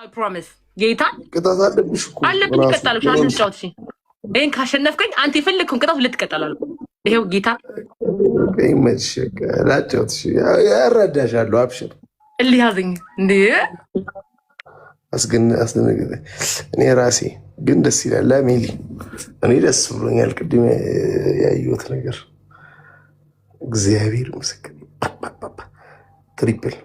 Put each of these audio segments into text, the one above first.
I promise ጌታ ቅጣት አለብሽ እኮ አለብኝ ቀጣለሽ አንተ ጫውትሽ ይሄን ካሸነፍከኝ አንተ ይፈልክም ቅጣት ልትቀጣላል ይሄው ጌታ ከይመሽ ላጫውትሽ ያረዳሻለሁ አብሽር እልያዝኝ እንዴ አስደነገጠ እኔ ራሴ ግን ደስ ይላል ለሚሊ እኔ ደስ ብሎኛል ቅድም ያየሁት ነገር እግዚአብሔር ይመስገን ትሪፕል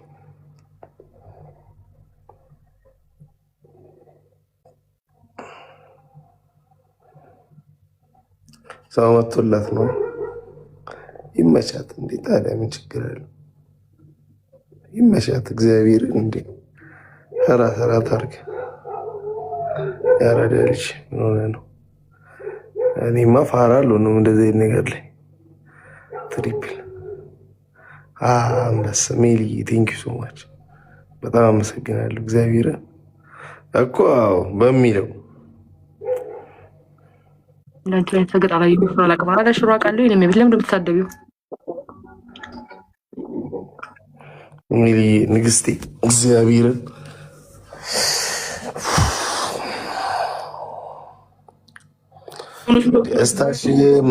ሰው መጥቶላት ነው ይመቻት እንዴ ታዲያ ምን ችግር አለ ይመቻት እግዚአብሔር እንዴ ራ ታርግ ያራዳልሽ ነው እኔማ ፋራለሁ ነው እንደዚህ ነገር ላይ ትሪፕል አንበሳ ሜሊ ቴንክ ዩ ሶ ማች በጣም አመሰግናለሁ እግዚአብሔር እኮ በሚለው ለአንቺ ላይ ተገጣላ ይፈራል አቀባራ ሽሮ አቃለሁ እኔ ምን ለምን ተሳደቢው ሜሊ ንግስቴ እግዚአብሔር ደስታሽ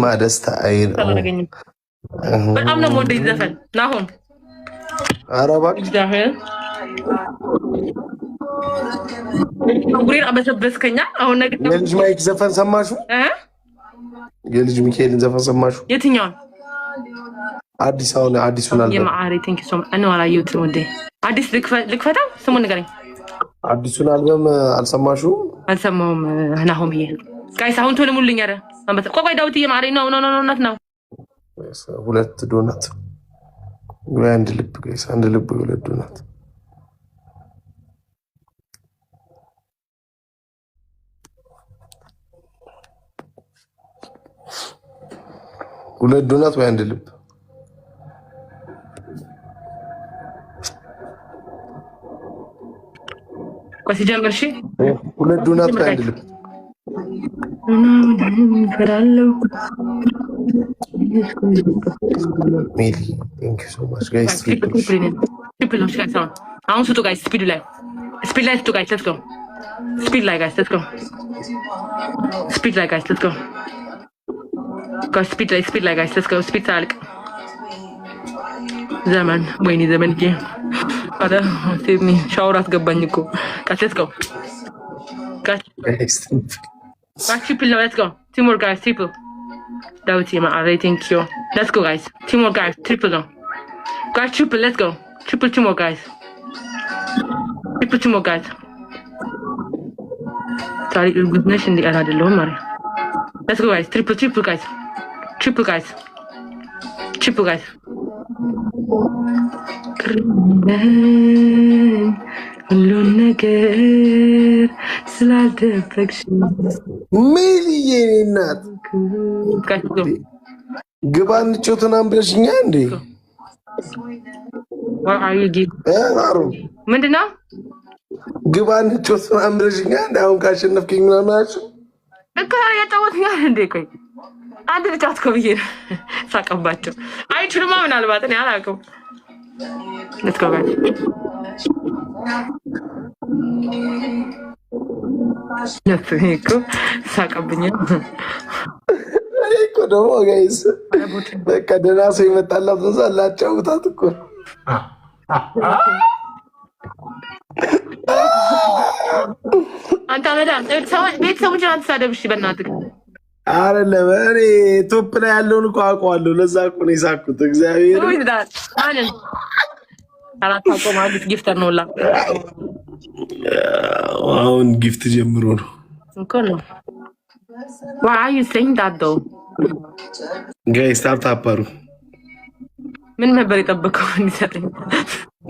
ማደስታ አይን በጣም ነው ወደ ይዘፈን ናሆም አረባ ዳህል ጉሪን አበሰበስከኛ አሁን ነገ የልጅ ማይክ ዘፈን ሰማሹ የልጅ ሚካኤልን ዘፈን ሰማሹ የትኛው አዲስ አሁን አዲሱን አልበም የማአሪ ቴንክ ዩ ሶ ማች እኔ አላየሁትም ወደ አዲስ ልክፈታ ስሙን ንገረኝ አዲሱን አልበም አልሰማሹ አልሰማሁም ናሆም ይሄ ጋይስ አሁን ቶሎ ሙሉኝ አረ አንበሳ ቆይ ዳውት የማአሪ ነው ነው ሁለት ዶናት ወይ አንድ ልብ ጋይስ አንድ ልብ ሁለት ዶናት ሁለት ዶናት ወይ አንድ ልብ ቆይ ሲጀምር እሺ ሁለት ዶናት ወይ አንድ ልብ ፈራለው ሜሊ ቴንክ ዩ ሶ ማች ጋይስ ትሪፕል ነው ጋይስ አሁን ስጡ ጋይስ ስፒድ ላይ ስጡ ጋይስ ሌትስ ጎ ስፒድ ላይ ጋይስ ሌትስ ጎ ስፒድ ላይ ጋይስ ሌትስ ጎ ጋይስ ስፒድ ላይ ጋይስ ሌትስ ጎ ስፒድ ታልቅ ዘመን ወይኔ ዘመን ጂ አዳ ሴሚ ሻወር አስገባኝ እኮ ጋይስ ሌትስ ጎ ጋይስ triple, let's go. Two more guys, triple. That was team. I thank you. Let's go, guys. Two more guys, triple now. Guys, triple, let's go. Triple, two more guys. Triple, two more guys. Sorry, good nation. The other low money. Let's go, guys. Triple, guys. Triple, guys. Triple, guys. ሁሉን ነገር ስላልደበቅሽ ሜሊዬ እናት ግባ እንጮትን አንብለሽኛ እንዴ ምንድነው ግባ እንጮትን አንብለሽኛ እንዴ አሁን ካሸነፍከኝ ምናምን አልሽኝ እኮ ያጫወትኛል እንዴ ቆይ አንድ ልጫት እኮ ብዬ ነው ሳቀባቸው አይችሉማ ምናልባት እኔ አላውቅም let's go guys ነፍሄኮ ሳቀብኝ እኮ ደግሞ ጋይስ በቃ ደህና ሰው ይመጣላት ነው ላጫውታት እኮ አንተ አመዳም ቤተሰቦችን አትሳደብሽ በእናትህ አይደለም እኔ ቶፕ ላይ ያለውን እኮ አውቀዋለሁ ለዛ እኮ ነው የሳኩት እግዚአብሔር ማንን አራት አቆም አዲስ ጊፍተር ነውላ አሁን ጊፍት ጀምሮ ነው እኮ ነው why are you saying that though ጋይስ ታፓሩ ምን ነበር የጠበቀው እንዲሰጠኝ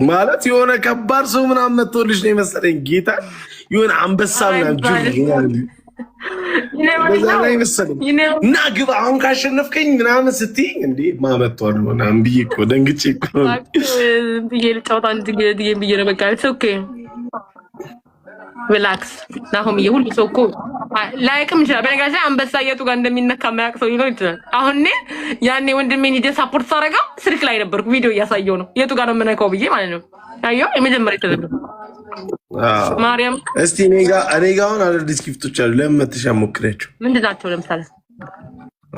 ማለት የሆነ ከባድ ሰው ምናምን መጥቶልሽ ነው የመሰለኝ ጌታ የሆነ አንበሳ ምናምን በዛ ላይ መሰለኝ እና ግባ አሁን ካሸነፍከኝ ምናምን ስትይ እንዴ ማመጣው ምናምን ብዬ እኮ ደንግጬ እኮ ብዬ ልጫወት አንድ ጌም ብዬ ነው በቃ ኦኬ ሪላክስ ናሆም ሁሉ ሰው እኮ ላይክም ይችላል በነገራችን አንበሳ የቱ ጋር እንደሚነካ የማያውቅ ሰው ሊኖር ይችላል አሁን እኔ ያኔ ወንድሜን ሂጅ ሳፖርት ሳደርገው ስልክ ላይ ነበርኩ ቪዲዮ እያሳየው ነው የቱ ጋር ነው የምነካው ብዬ ማለት ነው አየው የመጀመሪያ ተደረገ ማርያም እስቲ እኔ ጋር አሁን አዳዲስ ጊፍቶች አሉ። ለምን መተሽ አሞክሪያቸው? ምንድን ናቸው? ለምሳሌ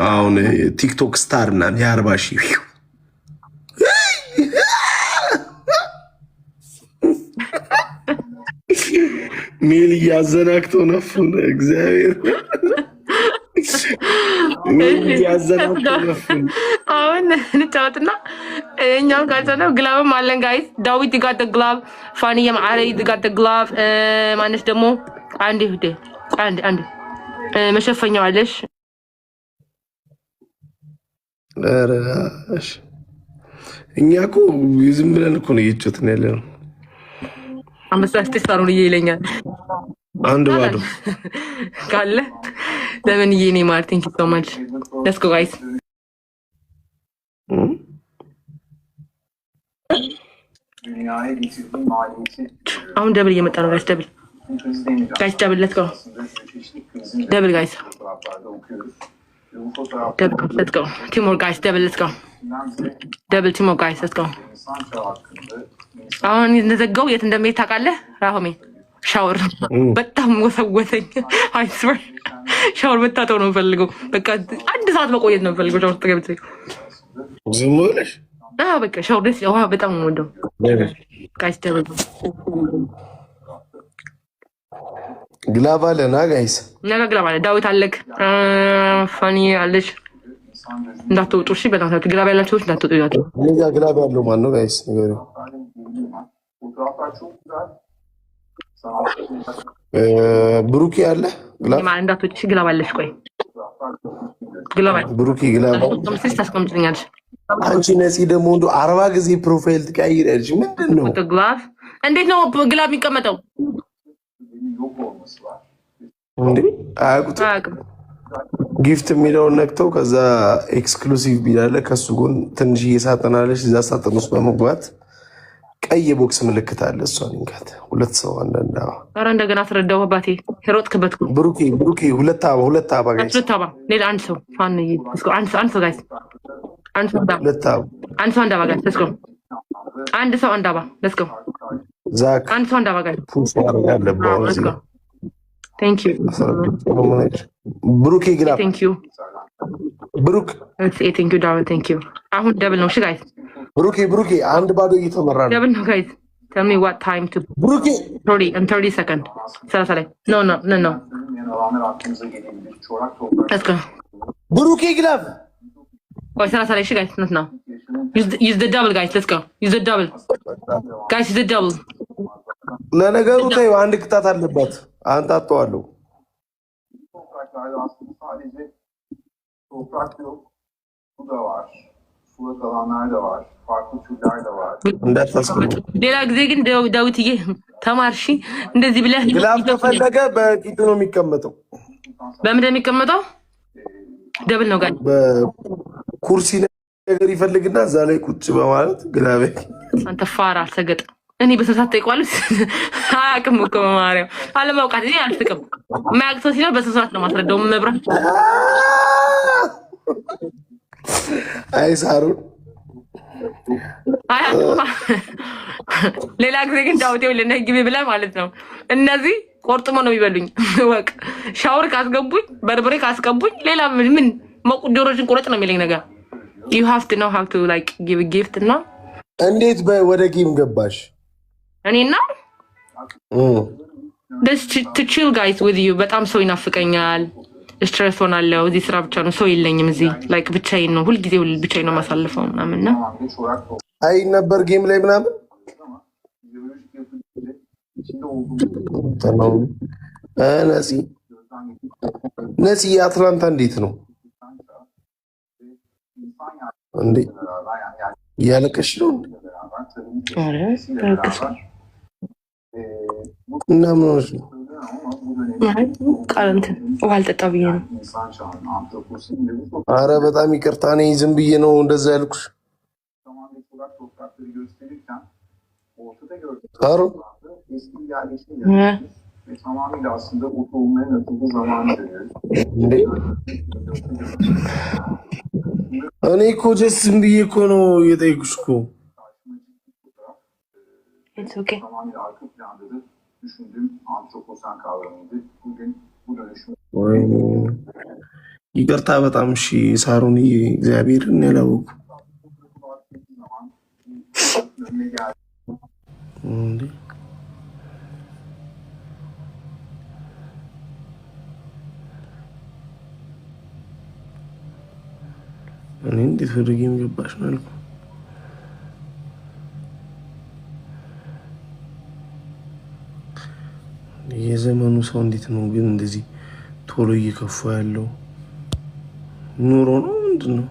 አሁን ቲክቶክ ስታር እና የ40 ሺህ ሚል እያዘናግተው ነፉን እግዚአብሔር እያዘናግተው ነፉን። አሁን እንጫወትና እኛው ካልተነው ግላብም አለን ጋይስ። ዳዊት ይጋተ ግላብ ፋኒያ ማዓለ ይጋተ ግላብ ማነሽ ደግሞ አንዴ ህዴ አንዴ መሸፈኛው አለሽ። አራሽ እኛ እኮ ዝም ብለን እኮ ነው እየጮትን ያለ ነው። አምስት ስታሩን ይለኛል አንድ ባዶ ካለ ለምን ይኔ ማርቲን ኪ ሶ ማች ሌትስ ጎ ጋይስ። አሁን ደብል እየመጣ ነው ጋይስ። ደብል ደብል ሌትስ ጎ ደብል ጋይስ ደብል ሌትስ ጎ ቱ ሞር ጋይስ ደብል ሌትስ ጎ ደብል ቱ ሞር ጋይስ ሌትስ ጎ። አሁን እንደዘጋው የት እንደሚሄድ ታውቃለህ? ራሆሜ ሻወር በጣም ወሰወሰኝ። አይ ስዌር ሻወር መታጠብ ነው የምፈልገው። በቃ አንድ ሰዓት መቆየት ነው የምፈልገው ሻወር ተገብቼ። ዝም ብለሽ? አዎ በቃ ሻወር ደስ ውሃ በጣም ነው የምወደው። ጋይስ ደብል ግላብ አለና ጋይስ ነገ ግላብ አለ። ዳዊት አለክ ፋኒ አለሽ። እንዳትወጡ እሺ። በእናታችሁ ግላብ ያላችሁ ሰዎች እንዳትወጡ ይላችሁ። እኔ ጋር ግላብ ያለው ማን ነው ጋይስ? ንገረኝ። ብሩኪ አለ ግላብ ማን እንዳትወጡ እሺ። ግላብ አለሽ። ቆይ ግላብ ብሩኪ ግላብ ተምስስ ታስቀምጥልኛለሽ። አንቺ ነፂ ደግሞ እንዶ 40 ጊዜ ፕሮፋይል ትቀይራለሽ። ምንድን ነው ግላብ? እንዴት ነው ግላብ የሚቀመጠው? እንዴ አያውቁትም። ጊፍት የሚለውን ነክተው ከዛ ኤክስክሉሲቭ ቢላለ ከሱ ጎን ትንሽዬ ሳጥን አለች። እዛ ሳጥን ውስጥ በመግባት ቀይ ቦክስ ምልክት አለ። እሷን እንካት። ሁለት ሰው አንዳንድ ኧረ እንደገና አስረዳው አባቴ ሮጥክበት። ብሩኬ ሁለት አበባ ጋይስ፣ ሁለት አበባ ሌላ አንድ ሰው ፋን አንድ ሰው ጋይስ፣ አንድ ሰው አንድ አበባ ጋይስ ሌትስ ጎ። አንድ ሰው አንድ አበባ ሌትስ ጎ። ዛክ አንድ ሰው አንድ አበባ ጋይስ ፑሽ ያለባው ሌትስ ጎ። ቴንክ ዩ ብሩኬ ግላብ ቴንክ ዩ ብሩክ ቴንክ ዩ ዳውን ቴንክ ዩ። አሁን ደብል ነው እሺ ጋይስ። ብሩኬ አንድ ባዶ እየተመራ ነው። ደብል ነው ጋይስ። ቴል ሚ ዋት ታይም ቱ ብሩኬ 30 ሰከንድ 30 ላይ ኖ ሌትስ ጎ ብሩኬ ግላብ ቆይ 30 ላይ እሺ ጋይስ ኖት ነው ዩዝ ዘ ደብል ጋይስ ሌትስ ጎ ዩዝ ዘ ደብል ጋይስ ዩዝ ዘ ደብል። ለነገሩ ተይው አንድ ቅጣት አለባት። አንተ አጥተዋለሁ ሌላ ጊዜ ግን ዳዊትዬ ተማርሺ እንደዚህ ብለህ ግላብ ተፈለገ በቂጡ ነው የሚቀመጠው። በምንድን ነው የሚቀመጠው? ደብል ነው ጋር በኩርሲ ነገር ይፈልግና እዛ ላይ ቁጭ በማለት ግላብ። አንተ ፋራ አልሰገጥ። እኔ በስንት ጠይቋለሁ አያውቅም እኮ በማርያም አለማውቃት እኔ አልስቅም። የማያውቅ ሰው ሲኖር በስንት ሰዓት ነው ማስረዳው። መብራት አይ ሳሩን ሌላ ጊዜ ግን ዳውቴው ለነግቢ ብለህ ማለት ነው። እነዚህ ቆርጥሞ ነው የሚበሉኝ። ወቅ ሻወር ካስገቡኝ በርበሬ ካስገቡኝ ሌላ ምን ዶሮችን ቁረጥ ነው የሚለኝ ነገር። you have to know how to like give a gift እና እንዴት ወደ ጌም ገባሽ? እኔና to chill guys with you። በጣም ሰው ይናፍቀኛል። ስትሬስ ሆናለሁ። እዚህ ስራ ብቻ ነው፣ ሰው የለኝም እዚህ። ላይክ ብቻዬን ነው ሁልጊዜ ብቻዬን ነው የማሳልፈው ምናምን ነው። አይ ነበር ጌም ላይ ምናምን ነፂ የአትላንታ እንዴት ነው እንዴ? እያለቀሽ ነው እና ምን ሆነሽ ነው? ቃል ውሃ አልጠጣ ብዬ ነው። አረ በጣም ይቅርታ፣ እኔ ዝም ብዬ ነው እንደዛ ያልኩሽ። አሮ እኔ እኮ ጀስት ዝም ብዬ እኮ ነው የጠየኩሽ እኮ። ይቅርታ በጣም እሺ። ሳሩን እግዚአብሔርን ያላወቁ እኔ እንዴት ወደ ጌም ገባሽ ነው ያልኩት። የዘመኑ ሰው እንዴት ነው ግን እንደዚህ ቶሎ እየከፋ ያለው? ኑሮ ነው ምንድን ነው?